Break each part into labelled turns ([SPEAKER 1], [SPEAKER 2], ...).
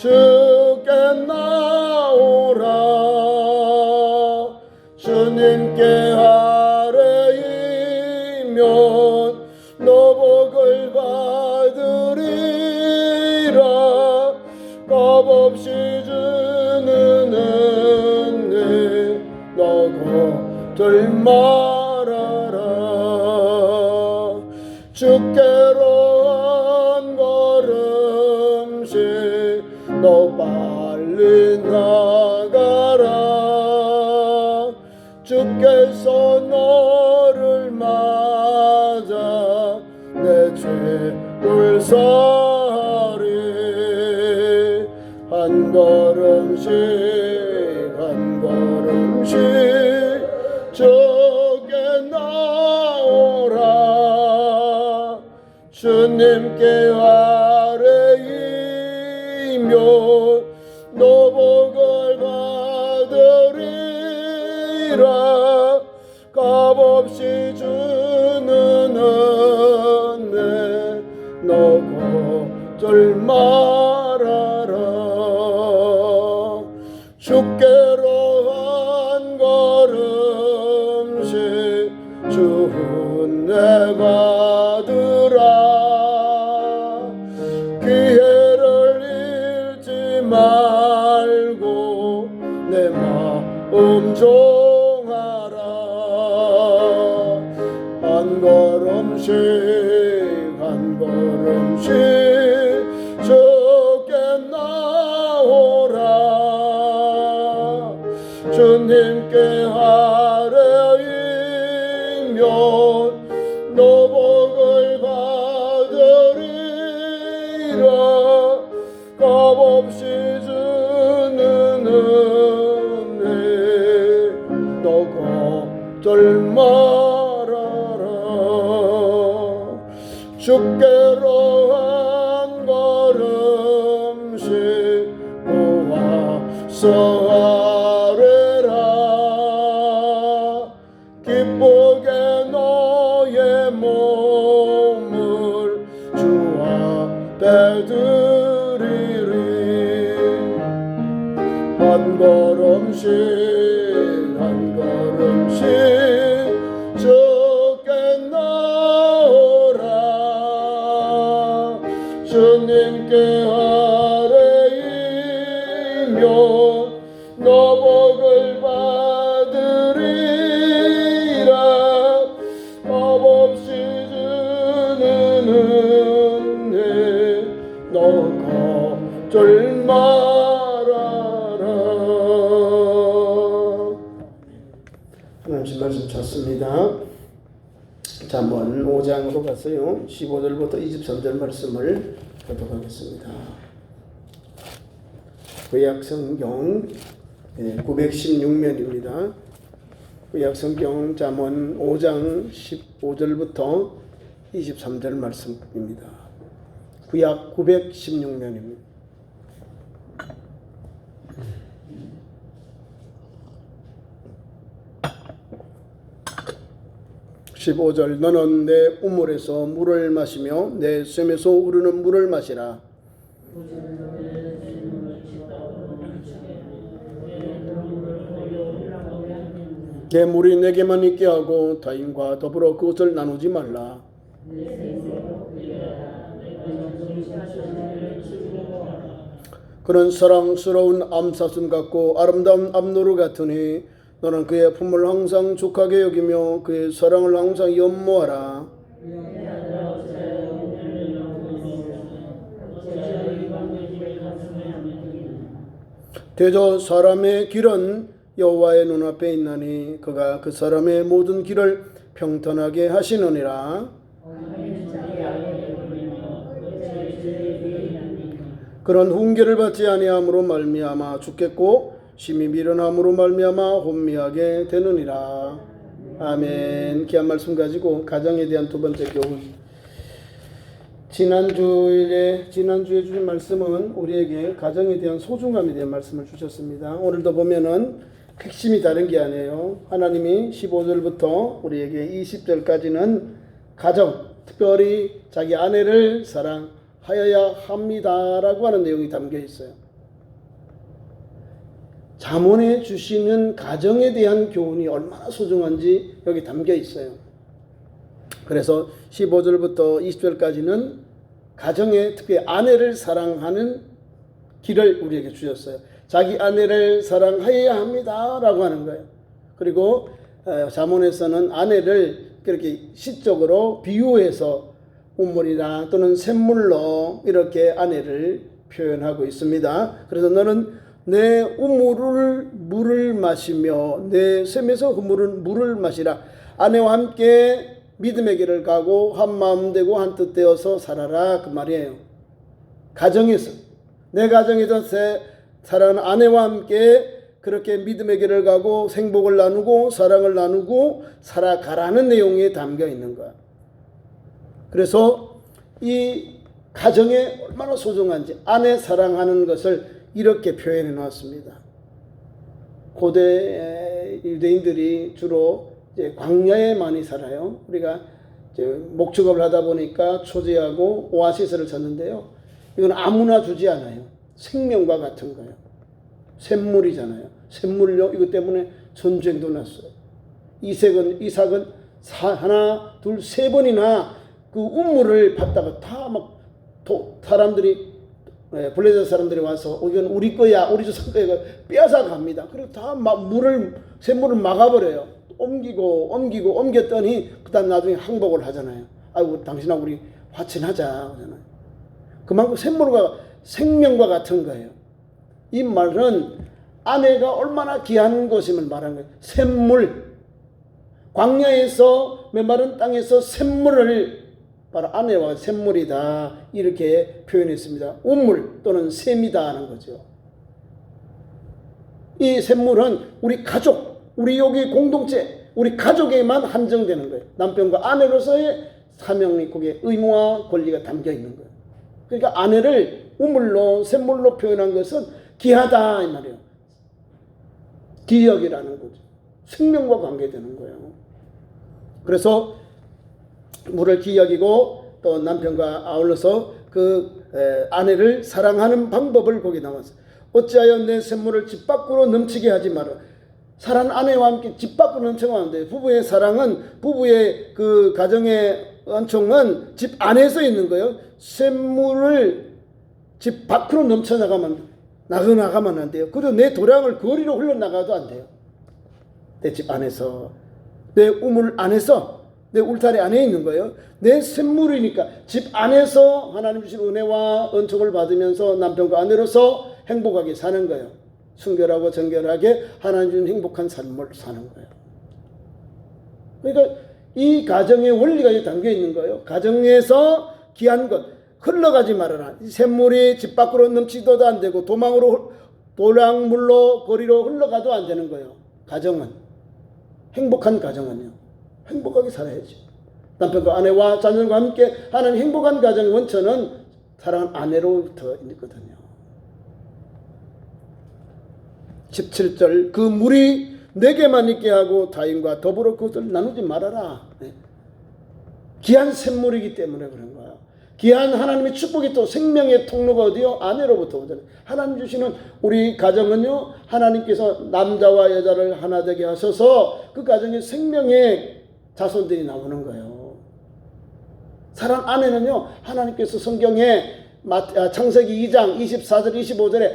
[SPEAKER 1] 주께 나오라. 주님께 아뢰이면 너복을 받으리라. 값없이 주는 은혜 너 거들 말아라. 주께로 한 걸음씩 너 빨리 나가라. 주께서 너를 맞아 내 죄를 사하리. 한 걸음씩 한 걸음씩 주께 나오라. 주님께 아뢰이면 너복을 받으리라. 값없이 주는 은혜 너 거절 말아라. 주께로 한 걸음씩 주 은혜 받으라. 기회를 잃지 말고 내 마음 종하라. 한 걸음씩 한 걸음씩 주께 나오라. 주님께 아뢰이면 너복을 받으리라. 값없이 주는 은혜 너 걱정 말아라. 주께로 한 걸음씩 모아서 아뢰라. 기쁘게 너의 몸을 주 앞에 드리리. 한 걸음씩 한 걸음씩 주께 나오라. 주님께 아뢰이면 너복을 받으리라. 값없이 주는 은혜 너 걱정 말아라. 하나님 말씀 찾습니다. 잠언 5장으로 가서요 15절부터 23절 말씀을 교독하겠습니다. 구약성경 916면입니다. 구약성경 잠언 5장 15절부터 23절 말씀입니다. 구약 916면입니다. 15절 너는 내 우물에서 물을 마시며 내 샘에서 우르는 물을 마시라. 내 물이 내게만 있게 하고 타인과 더불어 그것을 나누지 말라. 그는 사랑스러운 암사순 같고 아름다운 암노루 같으니 너는 그의 품을 항상 족하게 여기며 그의 사랑을 항상 연모하라. 대저 사람의 길은 여호와의 눈앞에 있나니 그가 그 사람의 모든 길을 평탄하게 하시느니라. 그런 훈계를 받지 아니함으로 말미암아 죽겠고 심히 미련함으로 말미암아 혼미하게 되느니라. 아멘. 귀한 말씀 가지고 가정에 대한 두 번째 교훈. 지난주에 주신 말씀은 우리에게 가정에 대한 소중함에 대한 말씀을 주셨습니다. 오늘도 보면은 핵심이 다른 게 아니에요. 하나님이 15절부터 우리에게 20절까지는 가정, 특별히 자기 아내를 사랑하여야 합니다라고 하는 내용이 담겨 있어요. 잠언에 주시는 가정에 대한 교훈이 얼마나 소중한지 여기 담겨 있어요. 그래서 15절부터 20절까지는 가정에 특히 아내를 사랑하는 길을 우리에게 주셨어요. 자기 아내를 사랑하여야 합니다 라고 하는 거예요. 그리고 잠언에서는 아내를 그렇게 시적으로 비유해서 우물이나 또는 샘물로 이렇게 아내를 표현하고 있습니다. 그래서 너는 내 우물을 물을 마시며 내 샘에서 그 물을 마시라. 아내와 함께 믿음의 길을 가고 한 마음 되고 한 뜻 되어서 살아라 그 말이에요. 가정에서 내 가정에서 사랑하는 아내와 함께 그렇게 믿음의 길을 가고 행복을 나누고 사랑을 나누고 살아가라는 내용이 담겨 있는 거야. 그래서 이 가정에 얼마나 소중한지 아내 사랑하는 것을 이렇게 표현해 놓았습니다. 고대 유대인들이 주로 이제 광야에 많이 살아요. 우리가 이제 목축업을 하다 보니까 초지하고 오아시스를 찾는데요. 이건 아무나 주지 않아요. 생명과 같은 거예요. 샘물이잖아요. 샘물요. 이것 때문에 전쟁도 났어요. 이삭은 하나, 둘, 세 번이나 그 우물을 받다가 다 막 사람들이 블레셋 사람들이 와서 이건 우리 거야, 우리 조상 거야 빼앗아 갑니다. 그리고 다 샘물을 막아버려요. 옮겼더니 그다음 나중에 항복을 하잖아요. 아이고 당신하고 우리 화친하자 하잖아요. 그만큼 샘물과 생명과 같은 거예요. 이 말은 아내가 얼마나 귀한 것임을 말하는 거예요. 샘물, 광야에서 메마른 땅에서 샘물을 바로 아내와 샘물이다 이렇게 표현했습니다. 우물 또는 샘이다 하는 거죠. 이 샘물은 우리 가족, 우리 여기 공동체, 우리 가족에만 한정되는 거예요. 남편과 아내로서의 사명이 거기에 의무와 권리가 담겨 있는 거예요. 그러니까 아내를 우물로 샘물로 표현한 것은 귀하다 이 말이에요. 기억이라는 거죠. 생명과 관계되는 거예요. 그래서 물을 기억이고 또 남편과 아울러서 그 아내를 사랑하는 방법을 거기 나왔어요. 어찌하여 내 샘물을 집 밖으로 넘치게 하지 마라. 사랑하는 아내와 함께 집 밖으로 넘쳐가면 안 돼요. 부부의 사랑은 부부의 그 가정의 은총은 집 안에서 있는 거예요. 샘물을 집 밖으로 넘쳐나가면 안 돼요. 그리고 내 도량을 거리로 흘러나가도 안 돼요. 내 집 안에서 내 우물 안에서 내 울타리 안에 있는 거예요. 내 샘물이니까 집 안에서 하나님 주신 은혜와 은총을 받으면서 남편과 아내로서 행복하게 사는 거예요. 순결하고 정결하게 하나님 주신 행복한 삶을 사는 거예요. 그러니까 이 가정의 원리가 담겨 있는 거예요. 가정에서 귀한 것 흘러가지 말아라. 샘물이 집 밖으로 넘치도도 안 되고 도량물로 거리로 흘러가도 안 되는 거예요. 가정은 행복한 가정은요. 행복하게 살아야지. 남편과 아내와 자녀과 함께 하는 행복한 가정의 원천은 사랑하는 아내로부터 있거든요. 17절 그 물이 내게만 있게 하고 타인과 더불어 그것을 나누지 말아라. 귀한 샘물이기 때문에 그런 거야. 귀한 하나님의 축복이 또 생명의 통로가 어디요? 아내로부터 오잖아요. 하나님 주시는 우리 가정은요. 하나님께서 남자와 여자를 하나 되게 하셔서 그 가정에 생명의 자손들이 나오는 거예요. 사랑 아내는요. 하나님께서 성경에 창세기 2장 24절 25절에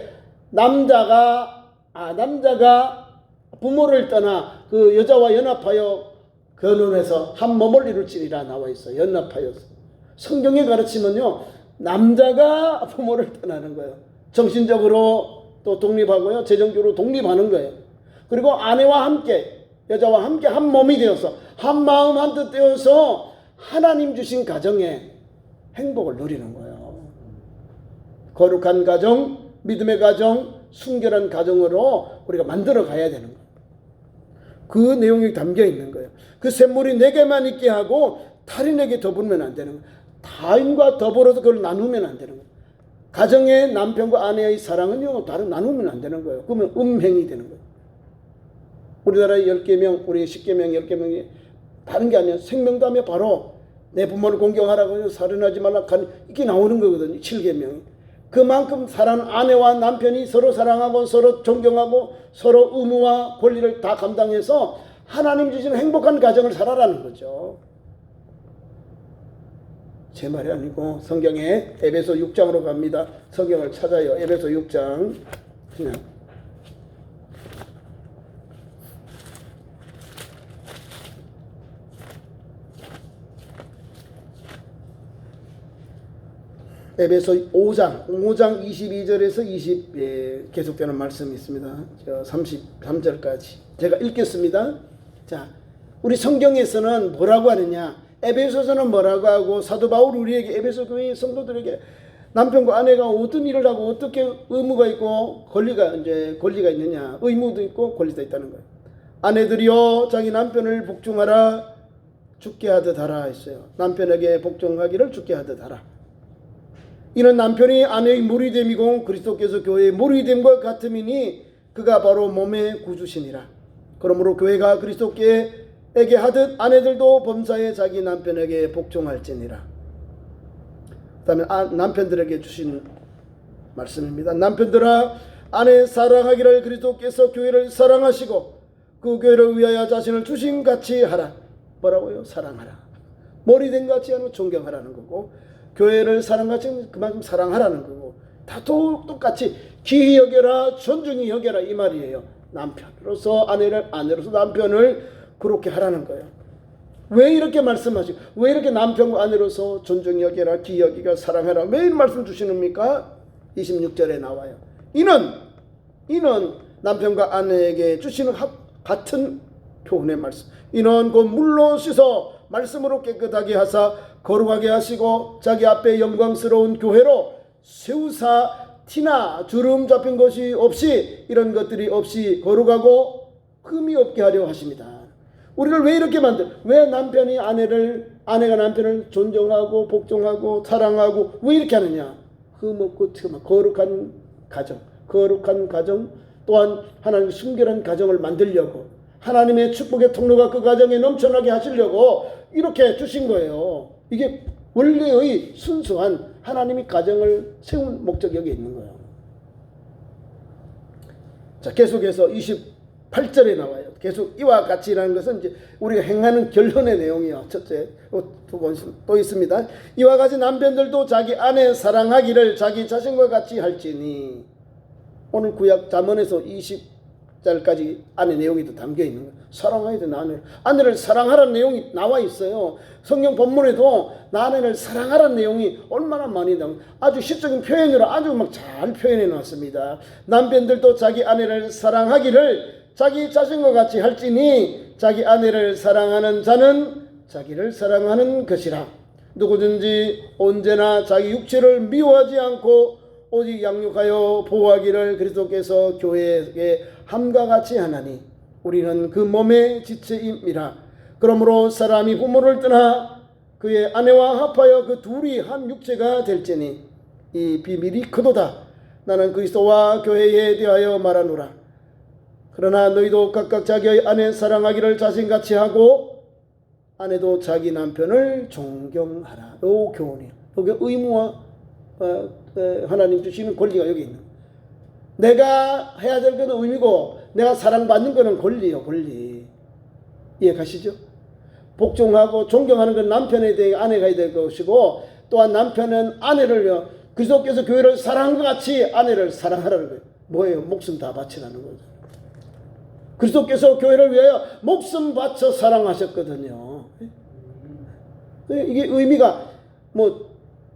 [SPEAKER 1] 남자가 부모를 떠나 그 여자와 연합하여 결혼해서 한 몸을 이룰지니라 나와 있어요. 연합하여서. 성경의 가르침은요. 남자가 부모를 떠나는 거예요. 정신적으로 또 독립하고요. 재정적으로 독립하는 거예요. 그리고 아내와 함께 여자와 함께 한 몸이 되어서 한 마음 한 뜻 되어서 하나님 주신 가정에 행복을 누리는 거예요. 거룩한 가정, 믿음의 가정, 순결한 가정으로 우리가 만들어 가야 되는 거예요. 그 내용이 담겨 있는 거예요. 그 샘물이 내게만 있게 하고 타인에게 더불면 안 되는 거예요. 타인과 더불어서 그걸 나누면 안 되는 거예요. 가정의 남편과 아내의 사랑은요, 다른 나누면 안 되는 거예요. 그러면 음행이 되는 거예요. 우리나라의 10계명, 우리 10계명, 10계명이 다른 게 아니에요. 생명담에 바로 내 부모를 공경하라고 살인하지 말라 이게 나오는 거거든요. 7계명이. 그만큼 사랑하는 아내와 남편이 서로 사랑하고 서로 존경하고 서로 의무와 권리를 다 감당해서 하나님 주시는 행복한 가정을 살아라는 거죠. 제 말이 아니고 성경에 에베소 6장으로 갑니다. 성경을 찾아요. 에베소 6장. 그냥 에베소 5장 22절에서 20 계속되는 말씀이 있습니다. 33절까지 제가 읽겠습니다. 자, 우리 성경에서는 뭐라고 하느냐? 에베소서는 뭐라고 하고 사도 바울이 우리에게 에베소 교회 성도들에게 남편과 아내가 어떤 일을 하고 어떻게 의무가 있고 권리가 있느냐, 의무도 있고 권리도 있다는 거예요. 아내들이여 자기 남편을 복종하라, 죽게 하듯 하라 했어요. 남편에게 복종하기를 죽게 하듯 하라. 이는 남편이 아내의 무리됨이고 그리스도께서 교회의 무리됨과 같음이니 그가 바로 몸의 구주시니라. 그러므로 교회가 그리스도께에게 하듯 아내들도 범사에 자기 남편에게 복종할지니라. 그 다음에 남편들에게 주신 말씀입니다. 남편들아 아내 사랑하기를 그리스도께서 교회를 사랑하시고 그 교회를 위하여 자신을 주신같이 하라. 뭐라고요? 사랑하라. 머리된 같이 하는 존경하라는 거고, 교회를 사랑같이 그만큼 사랑하라는 거고, 다 똑같이 귀히 여겨라, 존중히 여겨라 이 말이에요. 남편으로서 아내로서 남편을 그렇게 하라는 거예요. 왜 이렇게 말씀하시고, 왜 이렇게 남편과 아내로서 존중히 여겨라, 귀히 여기가 사랑하라, 왜 이 말씀 주시는입니까? 26절에 나와요. 이는 남편과 아내에게 주시는 같은 교훈의 말씀. 이는 곧 물로 씻어 말씀으로 깨끗하게 하사 거룩하게 하시고 자기 앞에 영광스러운 교회로 세우사 티나 주름 잡힌 것이 없이, 이런 것들이 없이 거룩하고 흠이 없게 하려 하십니다. 우리를 왜 이렇게 왜 아내가 남편을 존경하고 복종하고 사랑하고 왜 이렇게 하느냐? 흠 없고 틈 거룩한 가정, 또한 하나님의 순결한 가정을 만들려고, 하나님의 축복의 통로가 그 가정에 넘쳐나게 하시려고 이렇게 주신 거예요. 이게 원래의 순수한 하나님이 가정을 세운 목적이 여기 있는 거예요. 자, 계속해서 28절에 나와요. 계속 이와 같이라는 것은 이제 우리가 행하는 결론의 내용이요. 첫째, 두 번 또 있습니다. 이와 같이 남편들도 자기 아내 사랑하기를 자기 자신과 같이 할지니. 오늘 구약 잠언에서 20절까지 안에 내용이 또 담겨 있는 거예요. 사랑해야 되는 아내를 사랑하라는 내용이 나와 있어요. 성경 본문에도 아내를 사랑하라는 내용이 얼마나 많이 나와요. 아주 시적인 표현으로 아주 막 잘 표현해 놨습니다. 남편들도 자기 아내를 사랑하기를 자기 자신과 같이 할지니 자기 아내를 사랑하는 자는 자기를 사랑하는 것이라. 누구든지 언제나 자기 육체를 미워하지 않고 오직 양육하여 보호하기를 그리스도께서 교회에게 함과 같이 하나니 우리는 그 몸의 지체임이라. 그러므로 사람이 부모를 떠나 그의 아내와 합하여 그 둘이 한 육체가 될지니 이 비밀이 크도다. 나는 그리스도와 교회에 대하여 말하노라. 그러나 너희도 각각 자기의 아내 사랑하기를 자신같이 하고 아내도 자기 남편을 존경하라. 요 교훈이에요. 여기 의무와 하나님 주시는 권리가 여기 있는. 내가 해야 될 것은 의미고 내가 사랑받는 것은 권리요, 권리. 이해 가시죠? 복종하고 존경하는 건 남편에 대해 아내가 해야 될 것이고, 또한 남편은 아내를 그리스도께서 교회를 사랑한 것 같이 아내를 사랑하라는 거예요. 뭐예요? 목숨 다 바치라는 거죠. 그리스도께서 교회를 위하여 목숨 바쳐 사랑하셨거든요. 이게 의미가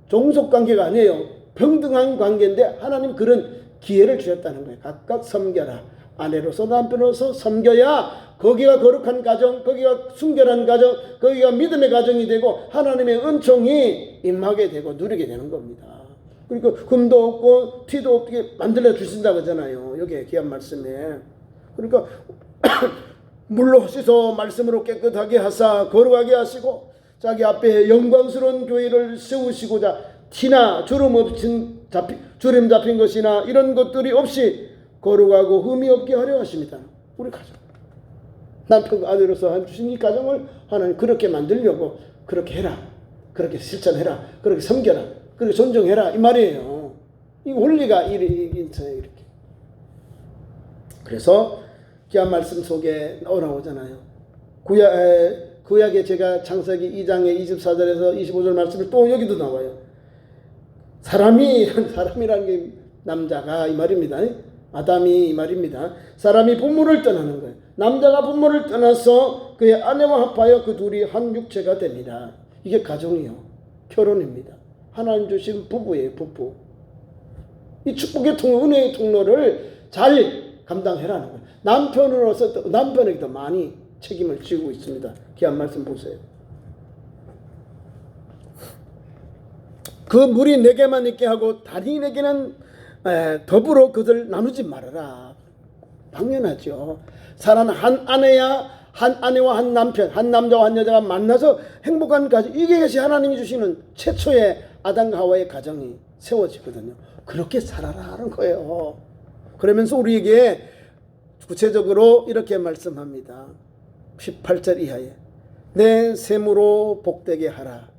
[SPEAKER 1] 종속 관계가 아니에요. 평등한 관계인데 하나님 그런 기회를 주셨다는 거예요. 각각 섬겨라. 아내로서 남편으로서 섬겨야 거기가 거룩한 가정, 거기가 순결한 가정, 거기가 믿음의 가정이 되고 하나님의 은총이 임하게 되고 누리게 되는 겁니다. 그러니까 흠도 없고 티도 없게 만들어 주신다고 하잖아요. 여기에 귀한 말씀에. 그러니까 물로 씻어 말씀으로 깨끗하게 하사 거룩하게 하시고 자기 앞에 영광스러운 교회를 세우시고자 티나 주름 잡힌 것이나 이런 것들이 없이 거룩하고 흠이 없게 하려 하십니다. 우리 가정, 남편과 아내로서 주신 이 가정을 하나님 그렇게 만들려고 그렇게 해라, 그렇게 실천해라, 그렇게 섬겨라, 그렇게 존중해라 이 말이에요. 이 원리가 있어요. 이렇게. 그래서 귀한 말씀 속에 나오잖아요. 구약에 제가 창세기 2장의 24절에서 25절 말씀을 또 여기도 나와요. 사람이라는 게 남자가 이 말입니다. 아담이 이 말입니다. 사람이 부모를 떠나는 거예요. 남자가 부모를 떠나서 그의 아내와 합하여 그 둘이 한 육체가 됩니다. 이게 가정이요. 결혼입니다. 하나님 주신 부부예요. 부부. 이 축복의 통로, 은혜의 통로를 잘 감당해라는 거예요. 남편으로서 남편에게 더 많이 책임을 지고 있습니다. 귀한 말씀 보세요. 그 물이 내게만 있게 하고 다른 에게는 더불어 그들 나누지 말아라. 당연하죠. 사랑하는 한 아내와 한 남편, 한 남자와 한 여자가 만나서 행복한 가정, 이것이 하나님이 주시는 최초의 아담과 하와의 가정이 세워지거든요. 그렇게 살아라는 거예요. 그러면서 우리에게 구체적으로 이렇게 말씀합니다. 18절 이하에 내 셈으로 복되게 하라.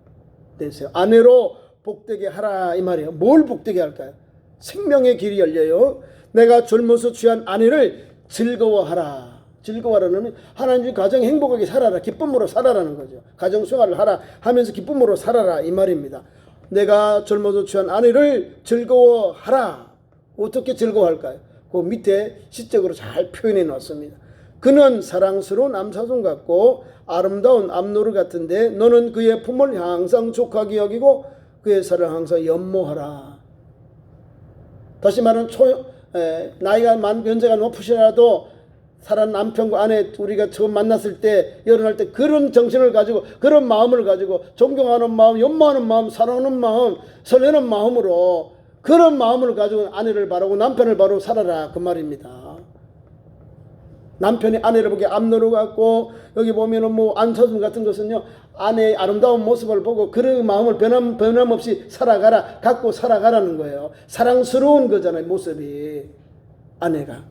[SPEAKER 1] 내 셈, 아내로 복되게 하라 이 말이에요. 뭘 복되게 할까요? 생명의 길이 열려요. 내가 젊어서 취한 아내를 즐거워하라. 즐거워하라는 하나님 가정 행복하게 살아라. 기쁨으로 살아라는 거죠. 가정 생활을 하라 하면서 기쁨으로 살아라 이 말입니다. 내가 젊어서 취한 아내를 즐거워하라. 어떻게 즐거워할까요? 그 밑에 시적으로 잘 표현해 놨습니다. 그는 사랑스러운 암사손 같고 아름다운 암노루 같은데 너는 그의 품을 항상 족하게 여기고 그의 살을 항상 연모하라. 다시 말하면 나이가 연세가 높으시라도 사랑 남편과 아내 우리가 처음 만났을 때 결혼할 때 그런 정신을 가지고 그런 마음을 가지고 존경하는 마음, 연모하는 마음, 사랑하는 마음, 설레는 마음으로 그런 마음을 가지고 아내를 바라고 남편을 바라고 살아라 그 말입니다. 남편이 아내를 보기에 암노루 같고 여기 보면은 뭐 안서준 같은 것은요 아내의 아름다운 모습을 보고 그런 마음을 변함없이 살아가라 갖고 살아가라는 거예요. 사랑스러운 거잖아요 모습이 아내가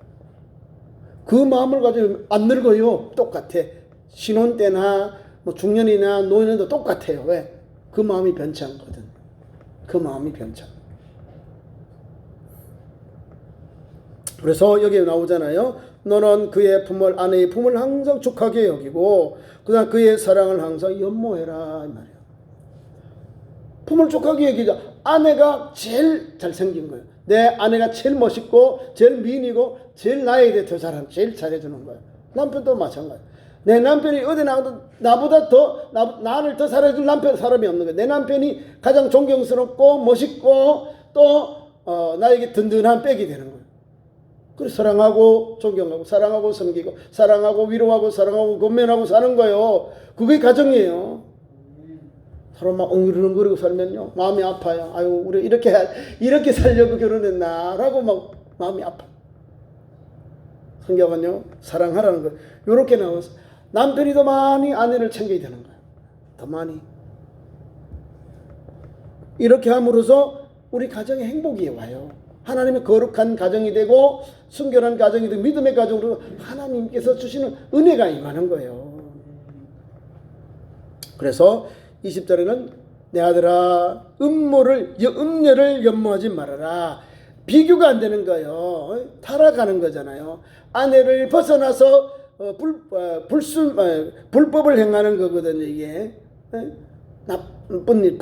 [SPEAKER 1] 그 마음을 가지고 안 늙어요. 똑같아. 신혼 때나 뭐 중년이나 노인도 똑같아요. 왜? 그 마음이 변치 않거든. 그 마음이 변치 않아. 그래서 여기 나오잖아요. 너는 그의 품을 아내의 품을 항상 족하게 여기고 그다음 그의 사랑을 항상 연모해라 이 말이에요. 품을 족하게 여기자. 아내가 제일 잘생긴 거예요. 내 아내가 제일 멋있고 제일 미인이고 제일 나에 대해 더 잘하는 제일 잘해주는 거예요. 남편도 마찬가지. 내 남편이 어디 나가도 나보다 더 나를 더 잘해줄 남편 사람이 없는 거예요. 내 남편이 가장 존경스럽고 멋있고 또 나에게 든든한 백이 되는 거예요. 그래서 사랑하고 존경하고 사랑하고 섬기고 사랑하고 위로하고 사랑하고 권면하고 사는 거예요. 그게 가정이에요. 서로 막 엉그리고 살면요 마음이 아파요. 아유 우리 이렇게 살려고 결혼했나라고 막 마음이 아파. 성경은요 사랑하라는 거예요. 이렇게 나와서 남편이 더 많이 아내를 챙겨야 되는 거예요. 더 많이. 이렇게 함으로써 우리 가정에 행복이 와요. 하나님의 거룩한 가정이 되고 순결한 가정이 되고 믿음의 가정으로 하나님께서 주시는 은혜가 임하는 거예요. 그래서 20절에는 내 아들아 음녀를 연모하지 말아라. 비교가 안 되는 거예요. 타락하는 거잖아요. 아내를 벗어나서 불법을 행하는 거거든요. 이게 나쁜 일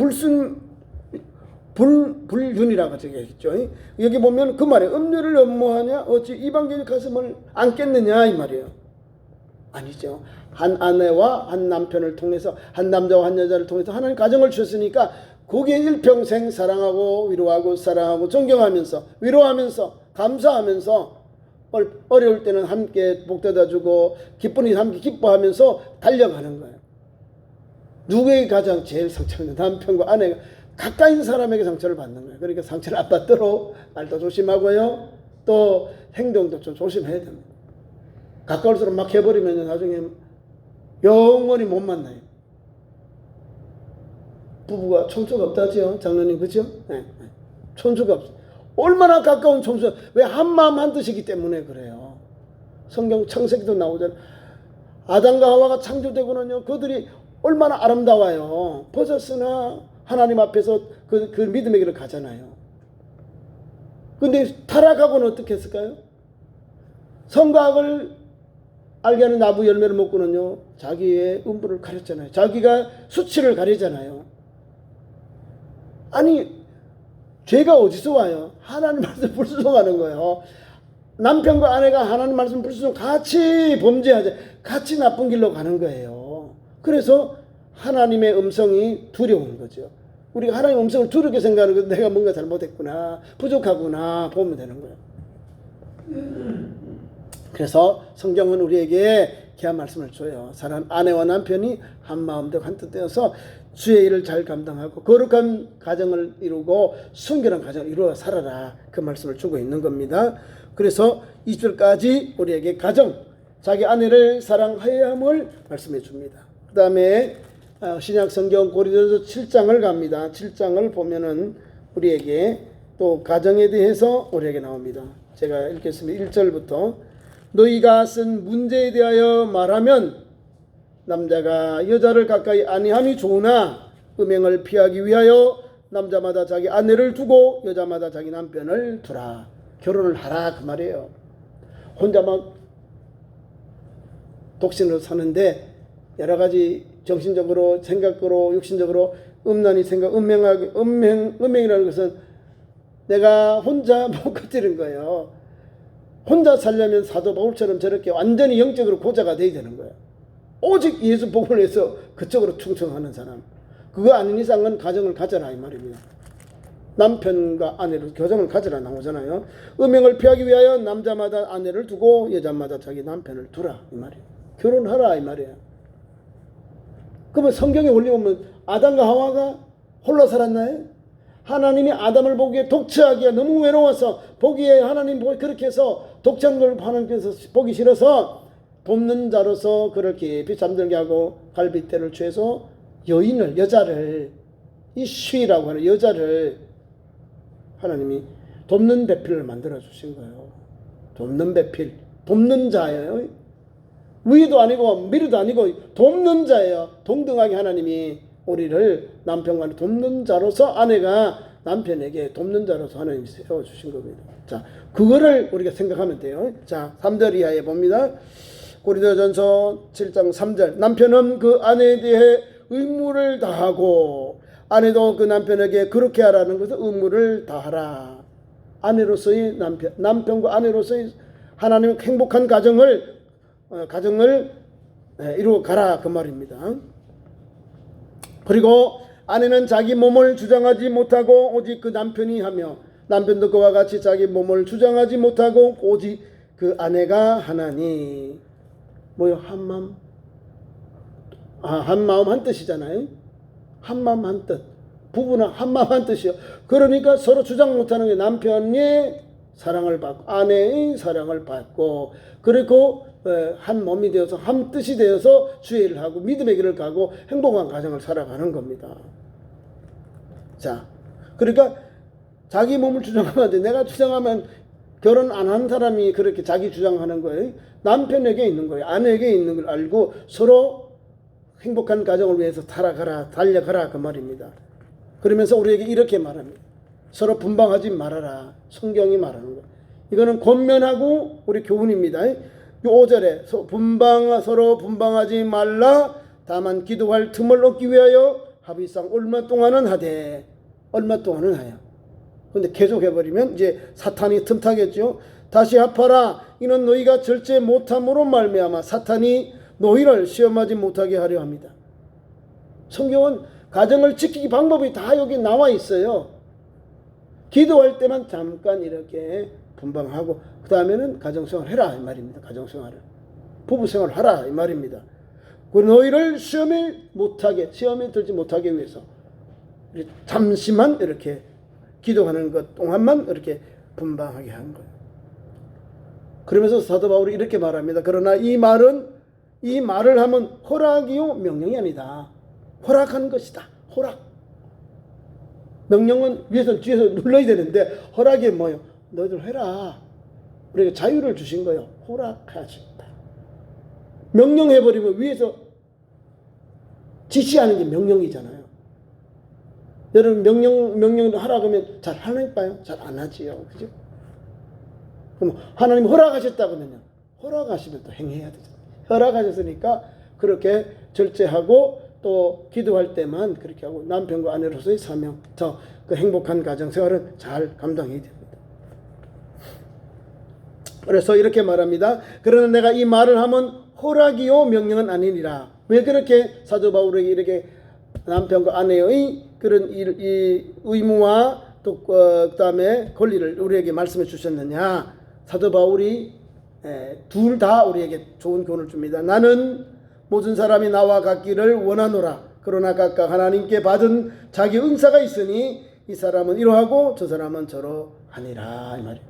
[SPEAKER 1] 불륜이라고 적혀있죠. 여기 보면 그 말에 음녀를 연모하냐 어찌 이방인의 가슴을 안겠느냐 이 말이에요. 아니죠. 한 아내와 한 남편을 통해서 한 남자와 한 여자를 통해서 하나님 가정을 주셨으니까 거기에 일평생 사랑하고 위로하고 사랑하고 존경하면서 위로하면서 감사하면서 어려울 때는 함께 복되다 주고 기쁜 일 함께 기뻐하면서 달려가는 거예요. 누구에게 가장 제일 상처는 남편과 아내가 가까이 있는 사람에게 상처를 받는 거예요. 그러니까 상처를 안 받도록 말도 조심하고요. 또 행동도 좀 조심해야 됩니다. 가까울수록 막 해버리면 나중에 영원히 못 만나요. 부부가 총수가 없다지요. 장로님 그죠? 네. 총수가 없어. 얼마나 가까운 총수. 왜 한마음 한뜻이기 때문에 그래요. 성경 창세기도 나오잖아요. 아담과 하와가 창조되고는요. 그들이 얼마나 아름다워요. 벗었으나 하나님 앞에서 그 믿음의 길을 가잖아요. 근데 타락하고는 어떻게 했을까요? 성곽을 알게 하는 나무 열매를 먹고는요, 자기의 음부를 가렸잖아요. 자기가 수치를 가리잖아요. 아니, 죄가 어디서 와요? 하나님 말씀 불순종하는 거예요. 남편과 아내가 하나님 말씀 불순종 같이 범죄하자, 같이 나쁜 길로 가는 거예요. 그래서 하나님의 음성이 두려운 거죠. 우리가 하나님의 음성을 두렵게 생각하는 거, 내가 뭔가 잘못했구나, 부족하구나 보면 되는 거예요. 그래서 성경은 우리에게 귀한 말씀을 줘요. 사람 아내와 남편이 한 마음 되고 한 뜻 되어서 주의 일을 잘 감당하고 거룩한 가정을 이루고 순결한 가정을 이루어 살아라, 그 말씀을 주고 있는 겁니다. 그래서 2절까지 우리에게 가정, 자기 아내를 사랑하여야 함을 말씀해 줍니다. 그 다음에 신약 성경 고린도서 7장을 갑니다. 7장을 보면은 우리에게 또 가정에 대해서 우리에게 나옵니다. 제가 읽겠습니다. 1절부터 너희가 쓴 문제에 대하여 말하면 남자가 여자를 가까이 아니함이 좋으나 음행을 피하기 위하여 남자마다 자기 아내를 두고 여자마다 자기 남편을 두라. 결혼을 하라 그 말이에요. 혼자 막 독신으로 사는데 여러 가지 정신적으로, 생각으로, 육신적으로 음란이 생각, 음행이라는 것은 내가 혼자 못 버티는 거예요. 혼자 살려면 사도 바울처럼 저렇게 완전히 영적으로 고자가 돼야 되는 거예요. 오직 예수 복음을 위해서 그쪽으로 충성하는 사람. 그거 아닌 이상은 가정을 가져라 이 말입니다. 남편과 아내로 가정을 가져라 나오잖아요. 음행을 피하기 위하여 남자마다 아내를 두고 여자마다 자기 남편을 두라 이 말이에요. 결혼하라 이 말이에요. 그러면 성경에 원리 보면 아담과 하와가 홀로 살았나요? 하나님이 아담을 보기에 독처하기에 너무 외로워서 보기에 하나님 보기 그렇게 해서 독처한 걸 하나님께서 보기 싫어서 돕는 자로서 그를 깊이 잠들게 하고 갈빗대를 취해서 여인을, 여자를, 이 쉬라고 하는 여자를 하나님이 돕는 배필을 만들어 주신 거예요. 돕는 배필, 돕는 자예요. 위도 아니고 미리도 아니고 돕는 자예요. 동등하게 하나님이 우리를 남편과 돕는 자로서, 아내가 남편에게 돕는 자로서 하나님이 세워주신 겁니다. 자, 그거를 우리가 생각하면 돼요. 자, 3절 이하에 봅니다. 고린도전서 7장 3절 남편은 그 아내에 대해 의무를 다하고 아내도 그 남편에게 그렇게 하라는 것은 의무를 다하라. 아내로서의 남편과 아내로서의 하나님의 행복한 가정을 이루어 가라 그 말입니다. 그리고 아내는 자기 몸을 주장하지 못하고 오직 그 남편이 하며 남편도 그와 같이 자기 몸을 주장하지 못하고 오직 그 아내가 하나니. 뭐요? 한마음 한 뜻이잖아요. 한마음 한 뜻. 부부는 한마음 한 뜻이요. 그러니까 서로 주장 못하는 게 남편의 사랑을 받고 아내의 사랑을 받고 그리고 한 몸이 되어서 한 뜻이 되어서 주의 일을 하고 믿음의 길을 가고 행복한 가정을 살아가는 겁니다. 자, 그러니까 자기 몸을 주장하면 안 돼. 내가 주장하면 결혼 안 한 사람이 그렇게 자기 주장하는 거예요. 남편에게 있는 거예요. 아내에게 있는 걸 알고 서로 행복한 가정을 위해서 살아가라, 달려가라 그 말입니다. 그러면서 우리에게 이렇게 말합니다. 서로 분방하지 말아라. 성경이 말하는 거예요. 이거는 권면하고 우리 교훈입니다. 5절에 서로 분방하지 말라. 다만 기도할 틈을 얻기 위하여 합의상 얼마 동안은 하되. 얼마 동안은 하여. 근데 계속 해버리면 이제 사탄이 틈타겠죠. 다시 합하라. 이는 너희가 절제 못함으로 말미암아 사탄이 너희를 시험하지 못하게 하려 합니다. 성경은 가정을 지키기 방법이 다 여기 나와 있어요. 기도할 때만 잠깐 이렇게 분방하고 그 다음에는 가정생활 해라 이 말입니다. 가정생활을 부부생활 하라 이 말입니다. 그리고 너희를 시험에 들지 못하게 위해서 잠시만 이렇게 기도하는 것 동안만 이렇게 분방하게 하는 거예요. 그러면서 사도 바울이 이렇게 말합니다. 그러나 이 말을 하면 허락이요 명령이 아니다. 허락하는 것이다. 허락. 명령은 위에서 뒤에서 눌러야 되는데 허락이 뭐예요? 너희들 해라. 우리가 자유를 주신 거예요. 허락하신다. 명령해버리면 위에서 지시하는 게 명령이잖아요. 여러분 명령을 하라 그러면 잘 하나요? 잘 안 하지요. 그죠? 그럼 하나님 허락하셨다거든요. 허락하시면 또 행해야 되잖아요. 허락하셨으니까 그렇게 절제하고 또 기도할 때만 그렇게 하고 남편과 아내로서의 사명, 그 행복한 가정생활은 잘 감당해야 됩니다. 그래서 이렇게 말합니다. 그러나 내가 이 말을 하면 허락이요 명령은 아니니라. 왜 그렇게 사도 바울에게 이렇게 남편과 아내의 그런 이 의무와 또 그다음에 권리를 우리에게 말씀해 주셨느냐? 사도 바울이 둘 다 우리에게 좋은 교훈을 줍니다. 나는 모든 사람이 나와 같기를 원하노라. 그러나 각각 하나님께 받은 자기 은사가 있으니 이 사람은 이러하고 저 사람은 저러하니라. 이 말이에요.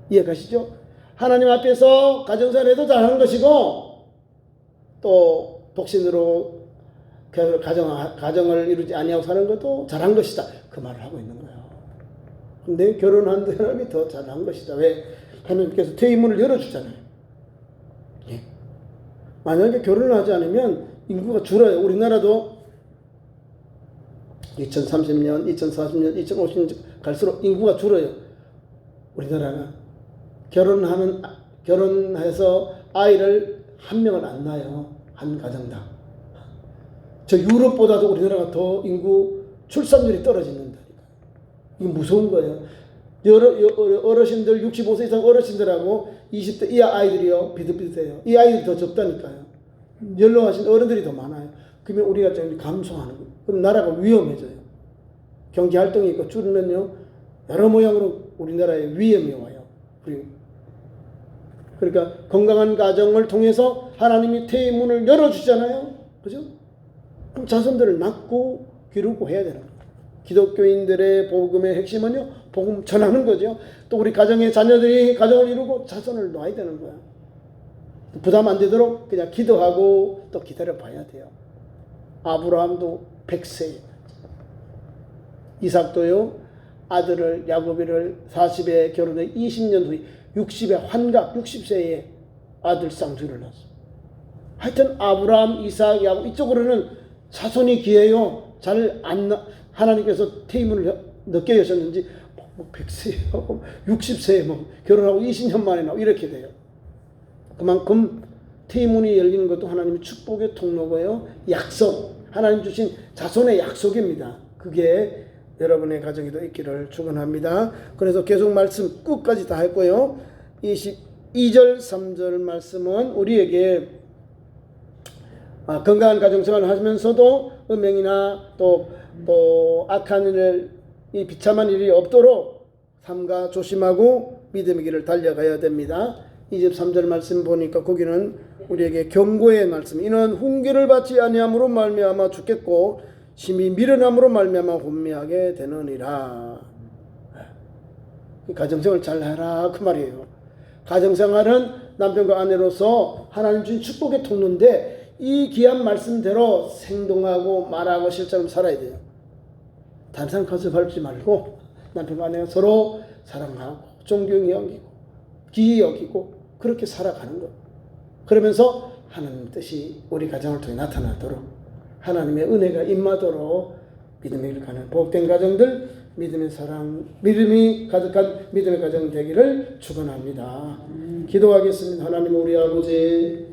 [SPEAKER 1] 이해가시죠? 하나님 앞에서 가정생활해도 잘하는 것이고 또 독신으로 가정을 이루지 아니하고 사는 것도 잘한 것이다. 그 말을 하고 있는 거예요. 근데 결혼한 사람이 더 잘한 것이다. 왜? 하나님께서 퇴임문을 열어주잖아요. 예. 만약에 결혼을 하지 않으면 인구가 줄어요. 우리나라도 2030년, 2040년, 2050년 갈수록 인구가 줄어요. 우리나라는 결혼해서 아이를 한 명을 안 낳아요. 한 가정당. 저 유럽보다도 우리나라가 더 인구 출산율이 떨어진다니까. 이거 무서운 거예요. 어르신들 65세 이상 어르신들하고 20대 이하 아이들이요 비슷비슷해요. 이 아이들이 더 적다니까요. 연로하신 어른들이 더 많아요. 그러면 우리가 좀 감소하는 거예요. 그럼 나라가 위험해져요. 경제 활동이 있고 줄으면요 여러 모양으로 우리나라에 위험이 와요. 그러니까 건강한 가정을 통해서 하나님이 퇴임문을 열어주잖아요. 그죠? 그럼 자손들을 낳고 기르고 해야 되는 거예요. 기독교인들의 복음의 핵심은요 복음 전하는 거죠. 또 우리 가정의 자녀들이 가정을 이루고 자손을 놓아야 되는 거야. 부담 안 되도록 그냥 기도하고 또 기다려 봐야 돼요. 아브라함도 100세, 이삭도요 아들을 야곱이를 40에 결혼해 20년 후에 60에 환갑 60세에 아들 쌍둥이를 낳았어. 하여튼 아브라함, 이삭, 야곱 이쪽으로는 자손이 귀해요. 하나님께서 퇴임문을 늦게 여셨는지 100세, 60세에 결혼하고 20년 만에 나오고 이렇게 돼요. 그만큼 퇴임문이 열리는 것도 하나님의 축복의 통로고요. 약속, 하나님 주신 자손의 약속입니다. 그게 여러분의 가정에도 있기를 축원합니다. 그래서 계속 말씀 끝까지 다 했고요. 22절, 3절 말씀은 우리에게 건강한 가정생활을 하면서도 음행이나 또 악한 일, 이 비참한 일이 없도록 삼가 조심하고 믿음의 길을 달려가야 됩니다. 23절 말씀 보니까 거기는 우리에게 경고의 말씀. 이는 훈계를 받지 아니함으로 말미암아 죽겠고 심히 미련함으로 말미암아 혼미하게 되느니라. 가정생활 잘해라 그 말이에요. 가정생활은 남편과 아내로서 하나님 주신 축복의 통로인데 이 귀한 말씀대로 생동하고 말하고 실천하며 살아야 돼요. 다른 사람 가서 밟지 말고 남편과 아내가 서로 사랑하고 존경히 여기고 기이 여기고 그렇게 살아가는 거예요. 그러면서 하나님 뜻이 우리 가정을 통해 나타나도록 하나님의 은혜가 임하도록 믿음의 길 가는 복된 가정들, 믿음의 사랑, 믿음이 가득한 믿음의 가정 되기를 축원합니다. 기도하겠습니다. 하나님 우리 아버지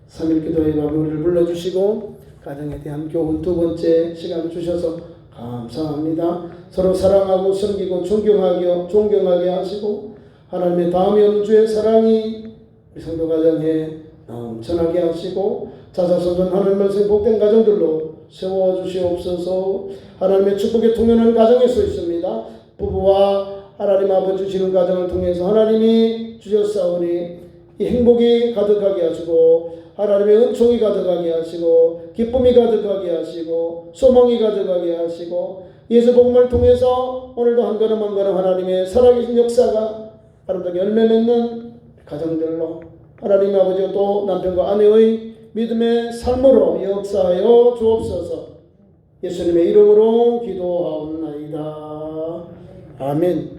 [SPEAKER 1] 3일 기도의 마무리를 불러주시고 가정에 대한 교훈 두 번째 시간을 주셔서 감사합니다. 서로 사랑하고 섬기고 존경하게 하시고 하나님의 다음이 오는 주의 사랑이 우리 성도 가정에 넘쳐나게 하시고 자자손손 하나님 말씀 복된 가정들로 세워주시옵소서. 하나님의 축복에 통연한 가정에 서 있습니다. 부부와 하나님 아버지 주시는 가정을 통해서 하나님이 주셨사오니 이 행복이 가득하게 하시고 하나님의 은총이 가득하게 하시고 기쁨이 가득하게 하시고 소망이 가득하게 하시고 예수 복음을 통해서 오늘도 한 걸음 한 걸음 하나님의 살아계신 역사가 아름답게 열매 맺는 가정들로 하나님 아버지와 또 남편과 아내의 믿음의 삶으로 역사하여 주옵소서. 예수님의 이름으로 기도하옵나이다. 아멘.